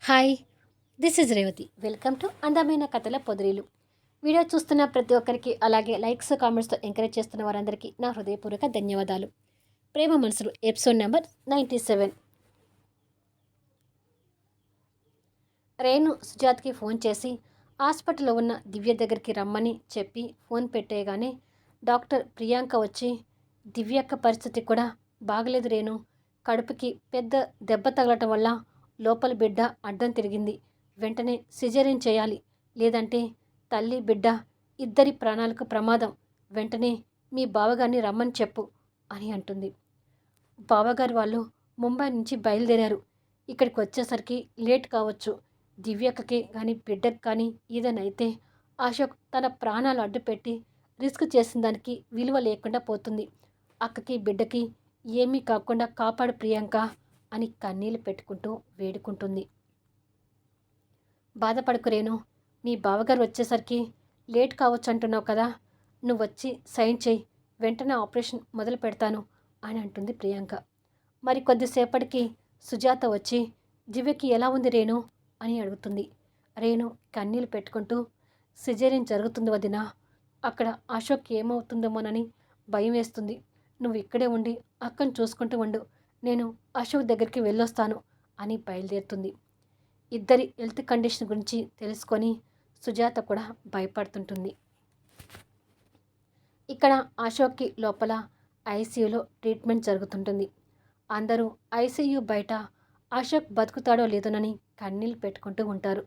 Hi, this is Revathi. Welcome to అందమైన కథల పొదిరీలు. Video చూస్తున్న ప్రతి ఒక్కరికి, అలాగే లైక్స్ కామెంట్స్తో ఎంకరేజ్ చేస్తున్న వారందరికీ నా హృదయపూర్వక ధన్యవాదాలు. ప్రేమ మనసులు ఎపిసోడ్ నెంబర్ 97. రేణు సుజాత్కి ఫోన్ చేసి హాస్పిటల్లో ఉన్న దివ్య దగ్గరికి రమ్మని చెప్పి ఫోన్ పెట్టేయగానే డాక్టర్ ప్రియాంక వచ్చి, దివ్యక్క పరిస్థితి కూడా బాగలేదు రేణు, కడుపుకి పెద్ద దెబ్బ తగలటం వల్ల లోపల బిడ్డ అడ్డం తిరిగింది, వెంటనే సిజేరియన్ చేయాలి, లేదంటే తల్లి బిడ్డ ఇద్దరి ప్రాణాలకు ప్రమాదం, వెంటనే మీ బావగారిని రమ్మని చెప్పు అని అంటుంది. బావగారు వాళ్ళు ముంబై నుంచి బయలుదేరారు, ఇక్కడికి వచ్చేసరికి లేట్ కావచ్చు, దివ్యక్కకి కానీ బిడ్డకు కానీ ఏదైనా అయితే అశోక్ తన ప్రాణాలు అడ్డుపెట్టి రిస్క్ చేసిన దానికి విలువ లేకుండా పోతుంది, అక్కకి బిడ్డకి ఏమీ కాకుండా కాపాడు ప్రియాంక అని కన్నీళ్ళు పెట్టుకుంటూ వేడుకుంటుంది. బాధపడకు రేణు, మీ బావగారు వచ్చేసరికి లేట్ కావచ్చు అంటున్నావు కదా, నువ్వు వచ్చి సైన్ చేయి, వెంటనే ఆపరేషన్ మొదలు పెడతాను అని అంటుంది ప్రియాంక. మరి కొద్దిసేపటికి సుజాత వచ్చి, దివ్యకి ఎలా ఉంది రేణు అని అడుగుతుంది. రేణు కన్నీళ్ళు పెట్టుకుంటూ, సిజేరియన్ జరుగుతుంది వదినా, అక్కడ అశోక్ ఏమవుతుందోమోనని భయం వేస్తుంది, నువ్వు ఇక్కడే ఉండి అక్కను చూసుకుంటూ ఉండు, నేను అశోక్ దగ్గరికి వెళ్ళొస్తాను అని బయలుదేరుతుంది. ఇద్దరి హెల్త్ కండిషన్ గురించి తెలుసుకొని సుజాత కూడా భయపడుతుంటుంది. ఇక్కడ అశోక్కి లోపల ఐసీయూలో ట్రీట్మెంట్ జరుగుతుంటుంది. అందరూ ఐసీయూ బయట అశోక్ బతుకుతాడో లేదోనని కన్నీళ్ళు పెట్టుకుంటూ ఉంటారు.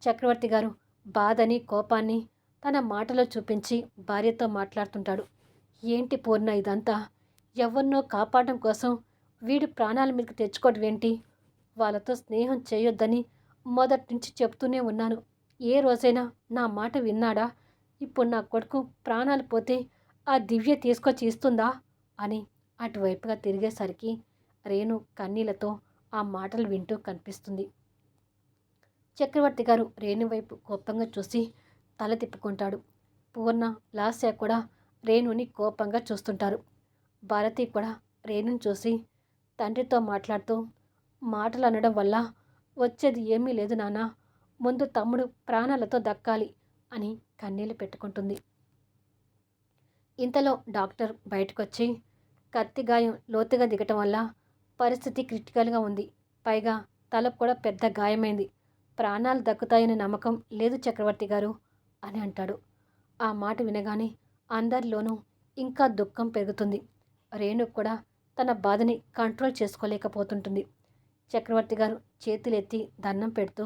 చక్రవర్తి గారు బాధని కోపాన్ని తన మాటలో చూపించి భార్యతో మాట్లాడుతుంటాడు. ఏంటి పూర్ణ ఇదంతా, ఎవరినో కాపాడడం కోసం వీడి ప్రాణాల మీదకి తెచ్చుకోవడం ఏంటి, వాళ్ళతో స్నేహం చేయొద్దని మొదటి నుంచి చెప్తూనే ఉన్నాను, ఏ రోజైనా నా మాట విన్నాడా, ఇప్పుడు నా కొడుకు ప్రాణాలు పోతే ఆ దివ్య తీసుకొచ్చి ఇస్తుందా అని అటువైపుగా తిరిగేసరికి రేణు కన్నీళ్లతో ఆ మాటలు వింటూ కనిపిస్తుంది. చక్రవర్తి గారు రేణు వైపు కోపంగా చూసి తల తిప్పుకుంటాడు. పూర్ణ లాస్య కూడా రేణుని కోపంగా చూస్తుంటారు. భారతి కూడా రేణుని చూసి తండ్రితో మాట్లాడుతూ, మాటలు అనడం వల్ల వచ్చేది ఏమీ లేదు నాన్న, ముందు తమ్ముడు ప్రాణాలతో దక్కాలి అని కన్నీళ్ళు పెట్టుకుంటుంది. ఇంతలో డాక్టర్ బయటకొచ్చి, కత్తి గాయం లోతుగా దిగటం వల్ల పరిస్థితి క్రిటికల్గా ఉంది, పైగా తలకు కూడా పెద్ద గాయమైంది, ప్రాణాలు దక్కుతాయనే నమ్మకం లేదు చక్రవర్తి గారు అని అంటాడు. ఆ మాట వినగానే అందరిలోనూ ఇంకా దుఃఖం పెరుగుతుంది. రేణు కూడా తన బాధని కంట్రోల్ చేసుకోలేకపోతుంటుంది. చక్రవర్తి గారు చేతులెత్తి దండం పెడుతూ,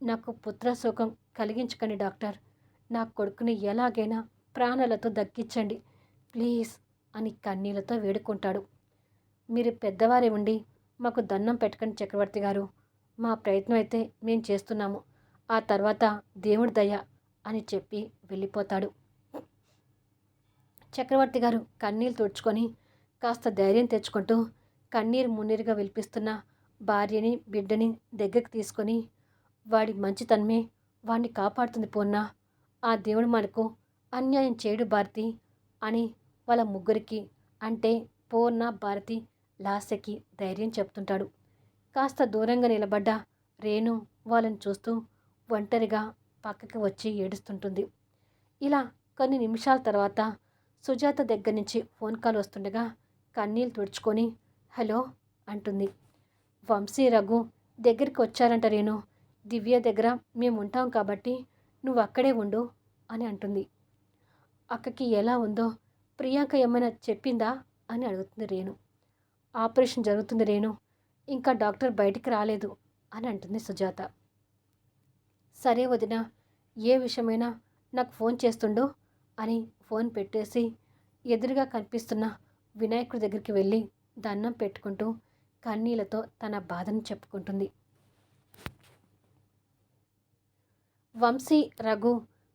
నాకు పుత్రశోకం కలిగించకండి డాక్టర్, నా కొడుకుని ఎలాగైనా ప్రాణాలతో దక్కించండి ప్లీజ్ అని కన్నీళ్లతో వేడుకుంటాడు. మీరు పెద్దవారే ఉండి మాకు దండం పెట్టకండి చక్రవర్తి గారు, మా ప్రయత్నం అయితే మేము చేస్తున్నాము, ఆ తర్వాత దేవుడి దయ అని చెప్పి వెళ్ళిపోతాడు. చక్రవర్తి గారు కన్నీళ్ళు తుడుచుకొని కాస్త ధైర్యం తెచ్చుకుంటూ కన్నీరు మున్నీరుగా విలిపిస్తున్న భార్యని బిడ్డని దగ్గరికి తీసుకొని, వాడి మంచితనమే వాడిని కాపాడుతుంది పూర్ణ, ఆ దేవుడు మనకు అన్యాయం చేయడు భారతి అని వాళ్ళ ముగ్గురికి, అంటే పూర్ణ, భారతి, లాస్యకి ధైర్యం చెప్తుంటాడు. కాస్త దూరంగా నిలబడ్డ రేణు వాళ్ళని చూస్తూ ఒంటరిగా పక్కకి వచ్చి ఏడుస్తుంటుంది. ఇలా కొన్ని నిమిషాల తర్వాత సుజాత దగ్గర నుంచి ఫోన్ కాల్ వస్తుండగా కన్నీళ్ళు తుడుచుకొని హలో అంటుంది. వంశీ, రఘు దగ్గరికి వచ్చారంట రేణు, దివ్య దగ్గర మేము ఉంటాం కాబట్టి నువ్వు అక్కడే ఉండు అని అంటుంది. అక్కకి ఎలా ఉందో ప్రియాంక ఏమైనా చెప్పిందా అని అడుగుతుంది రేణు. ఆపరేషన్ జరుగుతుంది రేణు, ఇంకా డాక్టర్ బయటికి రాలేదు అని అంటుంది సుజాత. సరే వదిన, ఏ విషయమైనా నాకు ఫోన్ చేస్తుండు అని ఫోన్ పెట్టేసి ఎదురుగా కనిపిస్తున్న వినాయకుడి దగ్గరికి వెళ్ళి దండం పెట్టుకుంటూ కన్నీళ్లతో తన బాధను చెప్పుకుంటుంది. వంశీ, రఘు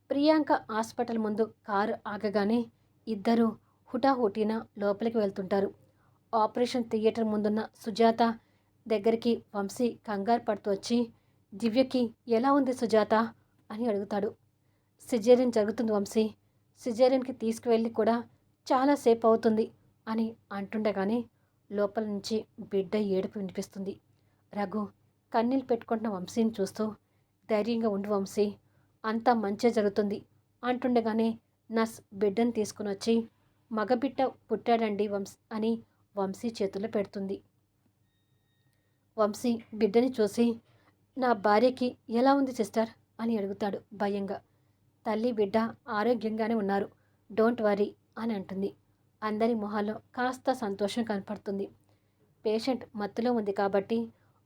ప్రియాంక హాస్పిటల్ ముందు కారు ఆగగానే ఇద్దరూ హుటాహుటిన లోపలికి వెళ్తుంటారు. ఆపరేషన్ థియేటర్ ముందున్న సుజాత దగ్గరికి వంశీ కంగారు పడుతూ వచ్చి, దివ్యకి ఎలా ఉంది సుజాత అని అడుగుతాడు. సిజేరియన్ జరుగుతుంది వంశీ, సిజేరియన్కి తీసుకువెళ్ళి కూడా చాలాసేపు అవుతుంది అని అంటుండగానే లోపల నుంచి బిడ్డ ఏడుపు వినిపిస్తుంది. రఘు, కన్నీళ్ళు పెట్టుకుంటున్న వంశీని చూస్తూ, ధైర్యంగా ఉండు వంశీ, అంతా మంచే జరుగుతుంది అంటుండగానే నర్స్ బిడ్డను తీసుకుని వచ్చి, మగబిడ్డ పుట్టాడండి అని వంశీ చేతుల్లో పెడుతుంది. వంశీ బిడ్డని చూసి, నా భార్యకి ఎలా ఉంది సిస్టర్ అని అడుగుతాడు భయంగా. తల్లి బిడ్డ ఆరోగ్యంగానే ఉన్నారు, డోంట్ వరీ అని అంటుంది. అందరి మొహాల్లో కాస్త సంతోషం కనపడుతుంది. పేషెంట్ మత్తులో ఉంది కాబట్టి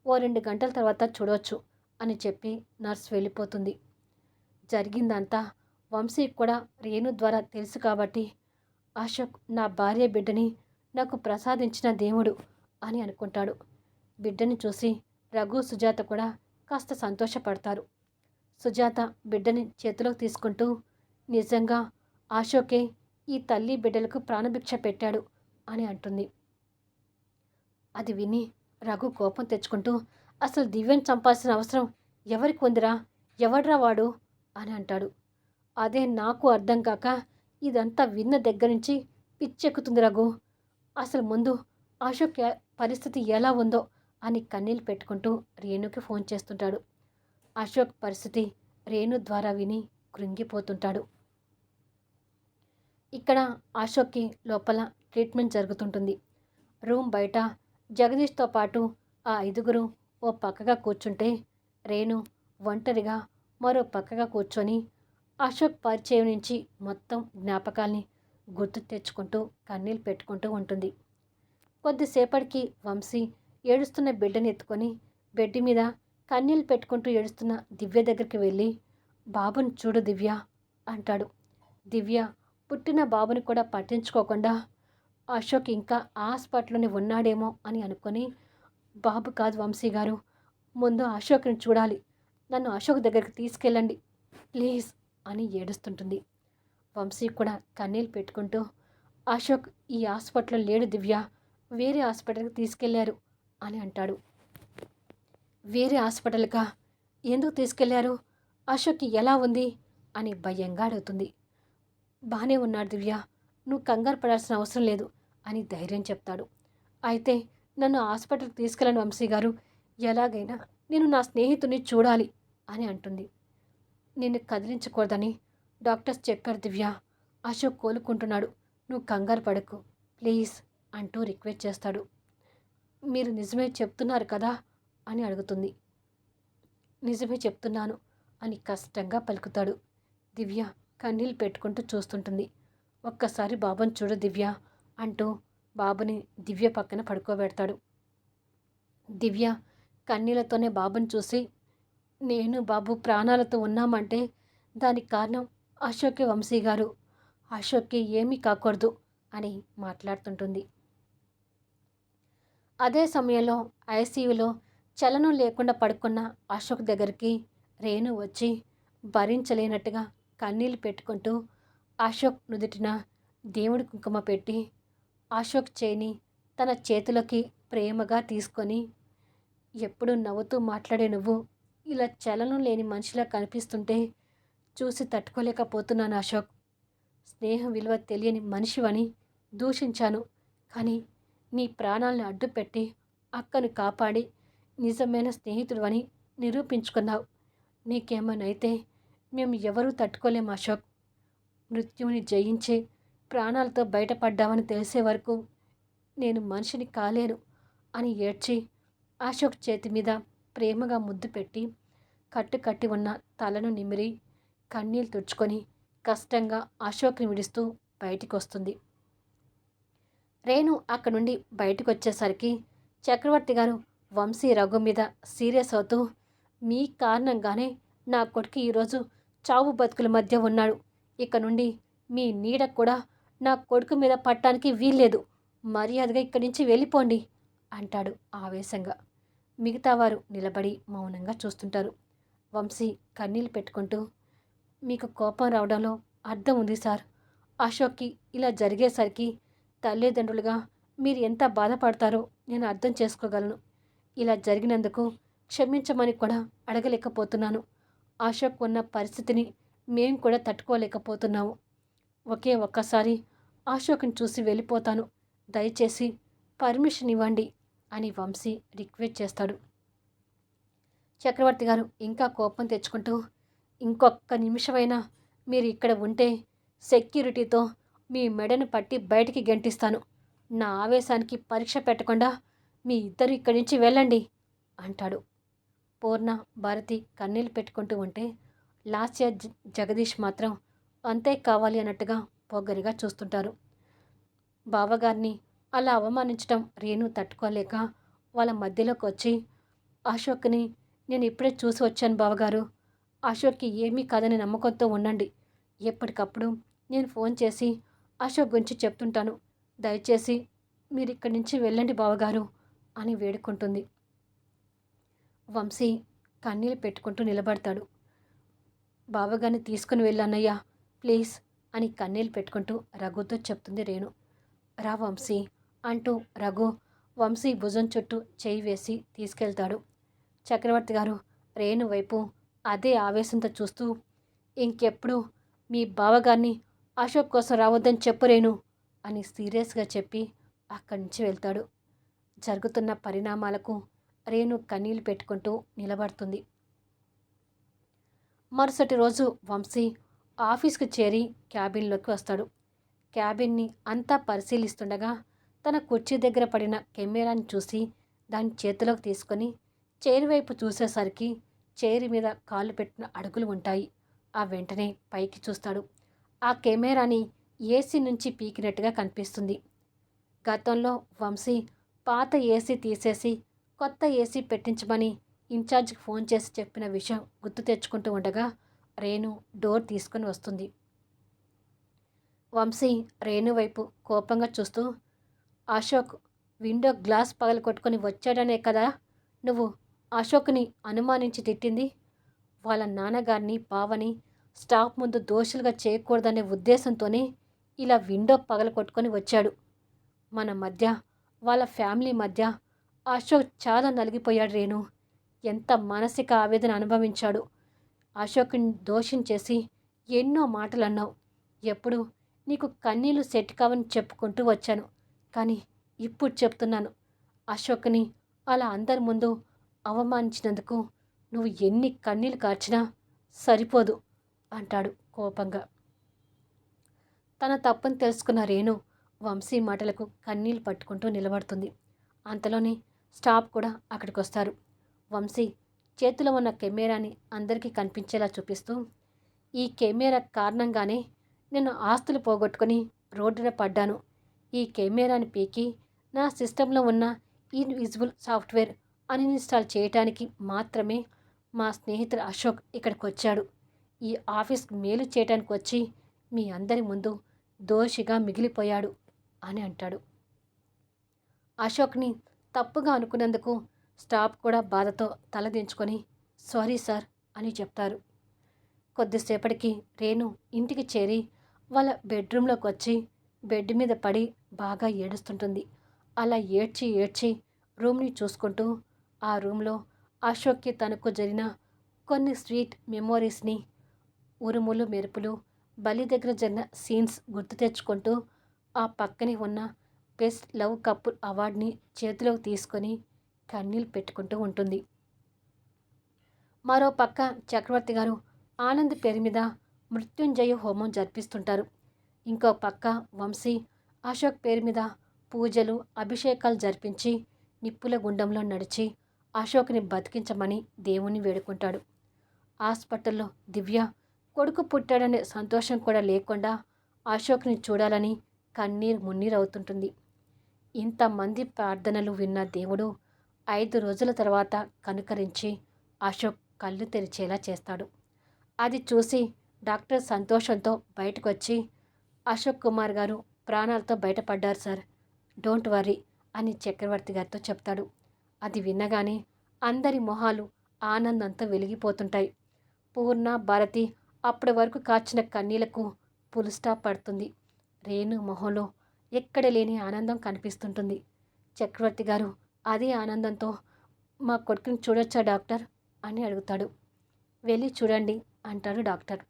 ఓ 2 గంటల తర్వాత చూడవచ్చు అని చెప్పి నర్స్ వెళ్ళిపోతుంది. జరిగిందంతా వంశీకి కూడా రేణు ద్వారా తెలుసు కాబట్టి, అశోక్ నా భార్య బిడ్డని నాకు ప్రసాదించిన దేవుడు అని అనుకుంటాడు. బిడ్డని చూసి రఘు, సుజాత కూడా కాస్త సంతోషపడతారు. సుజాత బిడ్డని చేతిలోకి తీసుకుంటూ, నిజంగా అశోకే ఈ తల్లి బిడ్డలకు ప్రాణభిక్ష పెట్టాడు అని అంటుంది. అది విని రఘు కోపం తెచ్చుకుంటూ, అసలు దివ్యని చంపాల్సిన అవసరం ఎవరికి ఉందిరా, ఎవడ్రా వాడు అని అంటాడు. అదే నాకు అర్థం కాక ఇదంతా విన్న దగ్గర నుంచి పిచ్చెక్కుతుంది రఘు. అసలు ముందు అశోక్ పరిస్థితి ఎలా ఉందో అని కన్నీళ్ళు పెట్టుకుంటూ రేణుకి ఫోన్ చేస్తుంటాడు. అశోక్ పరిస్థితి రేణు ద్వారా విని కృంగిపోతుంటాడు. ఇక్కడ అశోక్కి లోపల ట్రీట్మెంట్ జరుగుతుంటుంది. రూమ్ బయట జగదీష్తో పాటు ఆ 5గురు ఓ పక్కగా కూర్చుంటే, రేణు ఒంటరిగా మరో పక్కగా కూర్చొని అశోక్ పరిచయం నుంచి మొత్తం జ్ఞాపకాల్ని గుర్తు తెచ్చుకుంటూ కన్నీళ్ళు పెట్టుకుంటూ ఉంటుంది. కొద్దిసేపటికి వంశీ ఏడుస్తున్న బిడ్డని ఎత్తుకొని బెడ్ మీద కన్నీళ్ళు పెట్టుకుంటూ ఏడుస్తున్న దివ్య దగ్గరికి వెళ్ళి, బాబుని చూడు దివ్య అంటాడు. దివ్య పుట్టిన బాబుని కూడా పట్టించుకోకుండా, అశోక్ ఇంకా హాస్పిటల్లోనే ఉన్నాడేమో అని అనుకొని, బాబు కాదు వంశీ గారు, ముందు అశోక్ని చూడాలి, నన్ను అశోక్ దగ్గరికి తీసుకెళ్ళండి ప్లీజ్ అని ఏడుస్తుంటుంది. వంశీ కూడా కన్నీళ్ళు పెట్టుకుంటూ, అశోక్ ఈ హాస్పిటల్లో లేడు దివ్య, వేరే హాస్పిటల్కి తీసుకెళ్లారు అని అంటాడు. వేరే హాస్పిటల్గా? ఎందుకు తీసుకెళ్లారు? అశోక్కి ఎలా ఉంది అని భయంగా అడుగుతుంది. బాగానే ఉన్నాడు దివ్య, నువ్వు కంగారు పడాల్సిన అవసరం లేదు అని ధైర్యం చెప్తాడు. అయితే నన్ను హాస్పిటల్కి తీసుకెళ్ళండి వంశీ గారు, ఎలాగైనా నేను నా స్నేహితుడిని చూడాలి అని అంటుంది. నిన్ను కదిలించకూడదని డాక్టర్స్ చెప్పారు దివ్య, అశోక్ కోలుకుంటున్నాడు, నువ్వు కంగారు పడకు ప్లీజ్ అంటూ రిక్వెస్ట్ చేస్తాడు. మీరు నిజమే చెప్తున్నారు కదా అని అడుగుతుంది. నిజమే చెప్తున్నాను అని కష్టంగా పలుకుతాడు. దివ్య కన్నీళ్ళు పెట్టుకుంటూ చూస్తుంటుంది. ఒక్కసారి బాబుని చూడు దివ్య అంటూ బాబుని దివ్య పక్కన పడుకోబెడతాడు. దివ్య కన్నీళ్లతోనే బాబుని చూసి, నేను బాబు ప్రాణాలతో ఉన్నామంటే దానికి కారణం అశోకే వంశీ గారు, అశోక్కి ఏమీ కాకూడదు అని మాట్లాడుతుంటుంది. అదే సమయంలో ఐసీయూలో చలనం లేకుండా పడుకున్న అశోక్ దగ్గరికి రేణు వచ్చి భరించలేనట్టుగా కన్నీళ్ళు పెట్టుకుంటూ అశోక్ నుదుటిన దేవుడి కుంకుమ పెట్టి, అశోక్ చేయిని తన చేతిలోకి ప్రేమగా తీసుకొని, ఎప్పుడూ నవ్వుతూ మాట్లాడే నువ్వు ఇలా చలనం లేని మనిషిలా కనిపిస్తుంటే చూసి తట్టుకోలేకపోతున్నాను అశోక్. స్నేహం విలువ తెలియని మనిషివని దూషించాను, కానీ నీ ప్రాణాలను అడ్డుపెట్టి అక్కను కాపాడి నిజమైన స్నేహితుడు అని నిరూపించుకున్నావు. నీకేమనైతే మేము ఎవరూ తట్టుకోలేం అశోక్. మృత్యువుని జయించే ప్రాణాలతో బయటపడ్డామని తెలిసే వరకు నేను మనిషిని కాలేను అని ఏడ్చి అశోక్ చేతి మీద ప్రేమగా ముద్దు పెట్టి కట్టి ఉన్న తలను నిమిరి కన్నీళ్ళు తుడుచుకొని కష్టంగా అశోక్ని విడుస్తూ బయటికి వస్తుంది. రేణు అక్కడి నుండి బయటకు వచ్చేసరికి చక్రవర్తి గారు వంశీ రఘు మీద సీరియస్ అవుతూ, మీ కారణంగానే నా కొడుకు ఈరోజు చావు బతుకుల మధ్య ఉన్నాడు, ఇక నుండి మీ నీడ కూడా నా కొడుకు మీద పట్టడానికి వీల్లేదు, మర్యాదగా ఇక్కడి నుంచి వెళ్ళిపోండి అంటాడు ఆవేశంగా. మిగతా వారు నిలబడి మౌనంగా చూస్తుంటారు. వంశీ కన్నీళ్ళు పెట్టుకుంటూ, మీకు కోపం రావడంలో అర్థం ఉంది సార్, అశోక్కి ఇలా జరిగేసరికి తల్లిదండ్రులుగా మీరు ఎంత బాధపడతారో నేను అర్థం చేసుకోగలను. ఇలా జరిగినందుకు క్షమించమని కూడా అడగలేకపోతున్నాను. అశోక్ ఉన్న పరిస్థితిని మేము కూడా తట్టుకోలేకపోతున్నాము. ఒకే ఒక్కసారి అశోక్ని చూసి వెళ్ళిపోతాను, దయచేసి పర్మిషన్ ఇవ్వండి అని వంశీ రిక్వెస్ట్ చేస్తాడు. చక్రవర్తి గారు ఇంకా కోపం తెచ్చుకుంటూ, ఇంకొక్క నిమిషమైనా మీరు ఇక్కడ ఉంటే సెక్యూరిటీతో మీ మెడను పట్టి బయటికి గెంటిస్తాను. నా ఆవేశానికి పరీక్ష పెట్టకుండా మీ ఇద్దరు ఇక్కడి నుంచి వెళ్ళండి అంటాడు. పూర్ణ, భారతి కన్నీళ్ళు పెట్టుకుంటూ ఉంటే లాస్య, జగదీష్ మాత్రం అంతే కావాలి అన్నట్టుగా పొగరిగా చూస్తుంటారు. బావగారిని అలా అవమానించడం రేణు తట్టుకోలేక వాళ్ళ మధ్యలోకి వచ్చి, అశోక్ని నేను ఇప్పుడే చూసి వచ్చాను బావగారు. అశోక్కి ఏమీ కాదని నమ్మకంతో ఉండండి. ఎప్పటికప్పుడు నేను ఫోన్ చేసి అశోక్ గురించి చెప్తుంటాను. దయచేసి మీరు ఇక్కడి నుంచి వెళ్ళండి బావగారు అని వేడుకుంటుంది. వంశీ కన్నీళ్ళు పెట్టుకుంటూ నిలబడతాడు. బావగారిని తీసుకుని వెళ్ళన్నయ్యా ప్లీజ్ అని కన్నీళ్ళు పెట్టుకుంటూ రఘుతో చెప్తుంది రేణు. రా వంశీ అంటూ రఘు వంశీ భుజం చుట్టూ చేయి వేసి తీసుకెళ్తాడు. చక్రవర్తి గారు రేణు వైపు అదే ఆవేశంతో చూస్తూ, ఇంకెప్పుడు మీ బావగారిని అశోక్ కోసం రావద్దని చెప్పు రేణు అని సీరియస్గా చెప్పి అక్కడి నుంచి వెళ్తాడు. జరుగుతున్న పరిణామాలకు రేణు కన్నీళ్లు పెట్టుకుంటూ నిలబడుతుంది. మరుసటి రోజు వంశీ ఆఫీస్కి చేరి క్యాబిన్లోకి వస్తాడు. క్యాబిన్ని అంతా పరిశీలిస్తుండగా తన కుర్చీ దగ్గర పడిన కెమెరాని చూసి దాన్ని చేతిలోకి తీసుకొని చైర్ వైపు చూసేసరికి చైర్ మీద కాళ్ళు పెట్టిన అడుగులు ఉంటాయి. ఆ వెంటనే పైకి చూస్తాడు. ఆ కెమెరాని ఏసీ నుంచి పీకినట్టుగా కనిపిస్తుంది. గతంలో వంశీ పాత ఏసీ తీసేసి కొత్త ఏసీ పెట్టించమని ఇన్ఛార్జ్కి ఫోన్ చేసి చెప్పిన విషయం గుర్తు తెచ్చుకుంటూ ఉండగా రేణు డోర్ తీసుకుని వస్తుంది. వంశీ రేణు వైపు కోపంగా చూస్తూ, అశోక్ విండో గ్లాస్ పగలగొట్టుకొని వచ్చాడనే కదా నువ్వు అశోక్ని అనుమానించి తిట్టింది. వాళ్ళ నాన్నగారిని, బావని స్టాఫ్ ముందు దోషులుగా చేయకూడదనే ఉద్దేశంతోనే ఇలా విండో పగలగొట్టుకొని వచ్చాడు. మన మధ్య, వాళ్ళ ఫ్యామిలీ మధ్య అశోక్ చాలా నలిగిపోయాడు రేణు. ఎంత మానసిక ఆవేదన అనుభవించాడు. అశోక్ని దోషం చేసి ఎన్నో మాటలు అన్నావు. ఎప్పుడు నీకు కన్నీళ్లు సెట్ కావని చెప్పుకుంటూ వచ్చాను. కానీ ఇప్పుడు చెప్తున్నాను, అశోక్ని అలా అందరి ముందు అవమానించినందుకు నువ్వు ఎన్ని కన్నీళ్లు కార్చినా సరిపోదు అంటాడు కోపంగా. తన తప్పుని తెలుసుకున్న రేణు వంశీ మాటలకు కన్నీళ్లు పట్టుకుంటూ నిలబడుతుంది. అంతలోనే స్టాఫ్ కూడా అక్కడికి వస్తారు. వంశీ చేతిలో ఉన్న కెమెరాని అందరికీ కనిపించేలా చూపిస్తూ, ఈ కెమెరా కారణంగానే నేను ఆస్తులు పోగొట్టుకుని రోడ్డున పడ్డాను. ఈ కెమెరాని పీకి నా సిస్టంలో ఉన్న ఇన్విజిబుల్ సాఫ్ట్వేర్ అన్ఇన్స్టాల్ చేయడానికి మాత్రమే మా స్నేహితుడు అశోక్ ఇక్కడికి వచ్చాడు. ఈ ఆఫీస్కి మేలు చేయడానికి వచ్చి మీ అందరి ముందు దోషిగా మిగిలిపోయాడు అని అంటాడు. అశోక్ని తప్పుగా అనుకున్నందుకు స్టాఫ్ కూడా బాధతో తలదించుకొని సారీ సార్ అని చెప్తారు. కొద్దిసేపటికి రేణు ఇంటికి చేరి వాళ్ళ బెడ్రూమ్లోకి వచ్చి బెడ్ మీద పడి బాగా ఏడుస్తుంటుంది. అలా ఏడ్చి ఏడ్చి రూమ్ని చూసుకుంటూ ఆ రూమ్లో అశోక్కి తనకు జరిగిన కొన్ని స్వీట్ మెమోరీస్ని, ఉరుములు మెరుపులు, బలి దగ్గర జరిగిన సీన్స్ గుర్తు తెచ్చుకుంటూ ఆ పక్కనే ఉన్న బెస్ట్ లవ్ కపుల్ అవార్డుని చేతిలోకి తీసుకొని కన్నీళ్ళు పెట్టుకుంటూ ఉంటుంది. మరో పక్క చక్రవర్తి గారు ఆనంద్ పేరు మీద మృత్యుంజయ హోమం జరిపిస్తుంటారు. ఇంకో పక్క వంశీ అశోక్ పేరు మీద పూజలు, అభిషేకాలు జరిపించి నిప్పుల గుండంలో నడిచి అశోక్ని బతికించమని దేవుణ్ణి వేడుకుంటాడు. హాస్పిటల్లో దివ్య కొడుకు పుట్టాడనే సంతోషం కూడా లేకుండా అశోక్ని చూడాలని కన్నీరు మున్నీరవుతుంటుంది. ఇంతమంది ప్రార్థనలు విన్న దేవుడు 5 రోజుల తర్వాత కనుకరించి అశోక్ కళ్ళు తెరిచేలా చేస్తాడు. అది చూసి డాక్టర్ సంతోషంతో బయటకు వచ్చి, అశోక్ కుమార్ గారు ప్రాణాలతో బయటపడ్డారు సార్, డోంట్ వర్రీ అని చక్రవర్తి గారితో చెప్తాడు. అది విన్నగానే అందరి మొహాలు ఆనందంతో వెలిగిపోతుంటాయి. పూర్ణ, భారతి అప్పటి వరకు కాచిన కన్నీళ్లకు ఫుల్ స్టాప్ పడుతుంది. రేణు మొహంలో ఎక్కడ లేని ఆనందం కనిపిస్తుంటుంది. చక్రవర్తి గారు అదే ఆనందంతో, మా కొడుకుని చూడొచ్చా డాక్టర్ అని అడుగుతాడు. వెళ్ళి చూడండి అంటాడు డాక్టర్.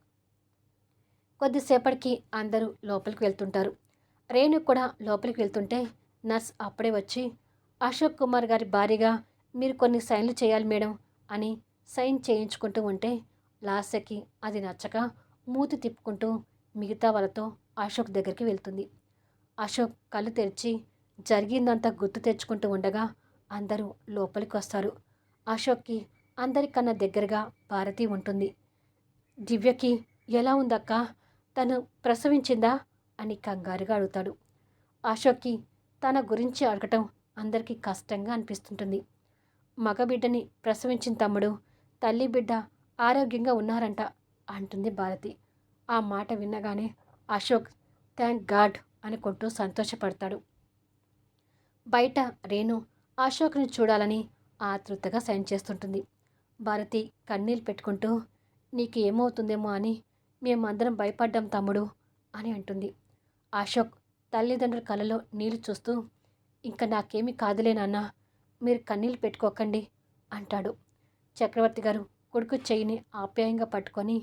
కొద్దిసేపటికి అందరూ లోపలికి వెళ్తుంటారు. రేణు కూడా లోపలికి వెళ్తుంటే నర్స్ అప్పుడే వచ్చి, అశోక్ కుమార్ గారి భార్యగా మీరు కొన్ని సైన్లు చేయాలి మేడం అని సైన్ చేయించుకుంటూ ఉంటే లాస్యకి అది నచ్చక మూతి తిప్పుకుంటూ మిగతా వాళ్ళతో అశోక్ దగ్గరికి వెళ్తుంది. అశోక్ కళ్ళు తెరిచి జరిగిందంతా గుర్తు తెచ్చుకుంటూ ఉండగా అందరూ లోపలికి వస్తారు. అశోక్కి అందరికన్నా దగ్గరగా భారతి ఉంటుంది. దివ్యకి ఎలా ఉందక్క, తను ప్రసవించిందా అని కంగారుగా అడుగుతాడు. అశోక్కి తన గురించి అడగటం అందరికీ కష్టంగా అనిపిస్తుంటుంది. మగబిడ్డని ప్రసవించిన తమ్ముడు, తల్లి బిడ్డ ఆరోగ్యంగా ఉన్నారంట అంటుంది భారతి. ఆ మాట విన్నగానే అశోక్ థ్యాంక్ గాడ్ అనుకుంటూ సంతోషపడతాడు. బయట రేణు అశోక్ని చూడాలని ఆతృతగా సైన్ చేస్తుంటుంది. భారతి కన్నీళ్ళు పెట్టుకుంటూ నీకు ఏమవుతుందేమో అని మేమందరం భయపడ్డాం తమ్ముడు అని అంటుంది. అశోక్ తల్లిదండ్రుల కళ్ళలో నీళ్లు చూస్తూ ఇంకా నాకేమీ కాదులే నాన్న, మీరు కన్నీళ్ళు పెట్టుకోకండి అంటాడు. చక్రవర్తి గారు కొడుకు చెయ్యిని ఆప్యాయంగా పట్టుకొని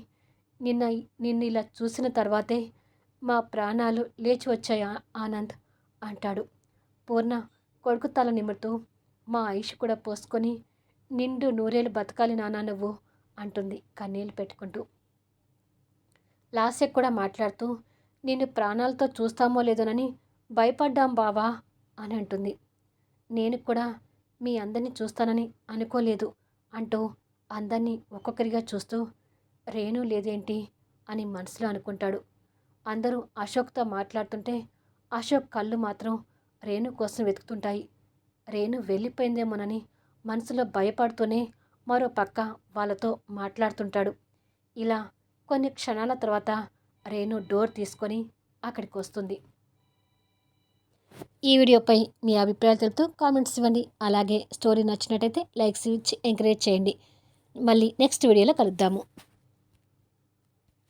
నిన్ను ఇలా చూసిన తర్వాతే మా ప్రాణాలు లేచి వచ్చాయి ఆనంద్ అంటాడు. పూర్ణ కొడుకు తల నిమురుతూ మా ఆయుష్ కూడా పోసుకొని నిండు నూరేళ్ళు బతకాలి నాన్న నువ్వు అంటుంది కన్నీళ్ళు పెట్టుకుంటూ. లాస్య కూడా మాట్లాడుతూ నిన్ను ప్రాణాలతో చూస్తామో లేదోనని భయపడ్డాం బావా అని అంటుంది. నేను కూడా మీ అందరినీ చూస్తానని అనుకోలేదు అంటూ అందరినీ ఒక్కొక్కరిగా చూస్తూ రేణు లేదేంటి అని మనసులో అనుకుంటాడు. అందరూ అశోక్తో మాట్లాడుతుంటే అశోక్ కళ్ళు మాత్రం రేణు కోసం వెతుకుతుంటాయి. రేణు వెళ్ళిపోయిందేమోనని మనసులో భయపడుతూనే మరో పక్క వాళ్ళతో మాట్లాడుతుంటాడు. ఇలా కొన్ని క్షణాల తర్వాత రేణు డోర్ తీసుకొని అక్కడికి వస్తుంది. ఈ వీడియోపై మీ అభిప్రాయాలు తెలుపుతూ కామెంట్స్ ఇవ్వండి. అలాగే స్టోరీ నచ్చినట్టయితే లైక్స్ ఇచ్చి ఎంకరేజ్ చేయండి. మళ్ళీ నెక్స్ట్ వీడియోలో కలుద్దాము.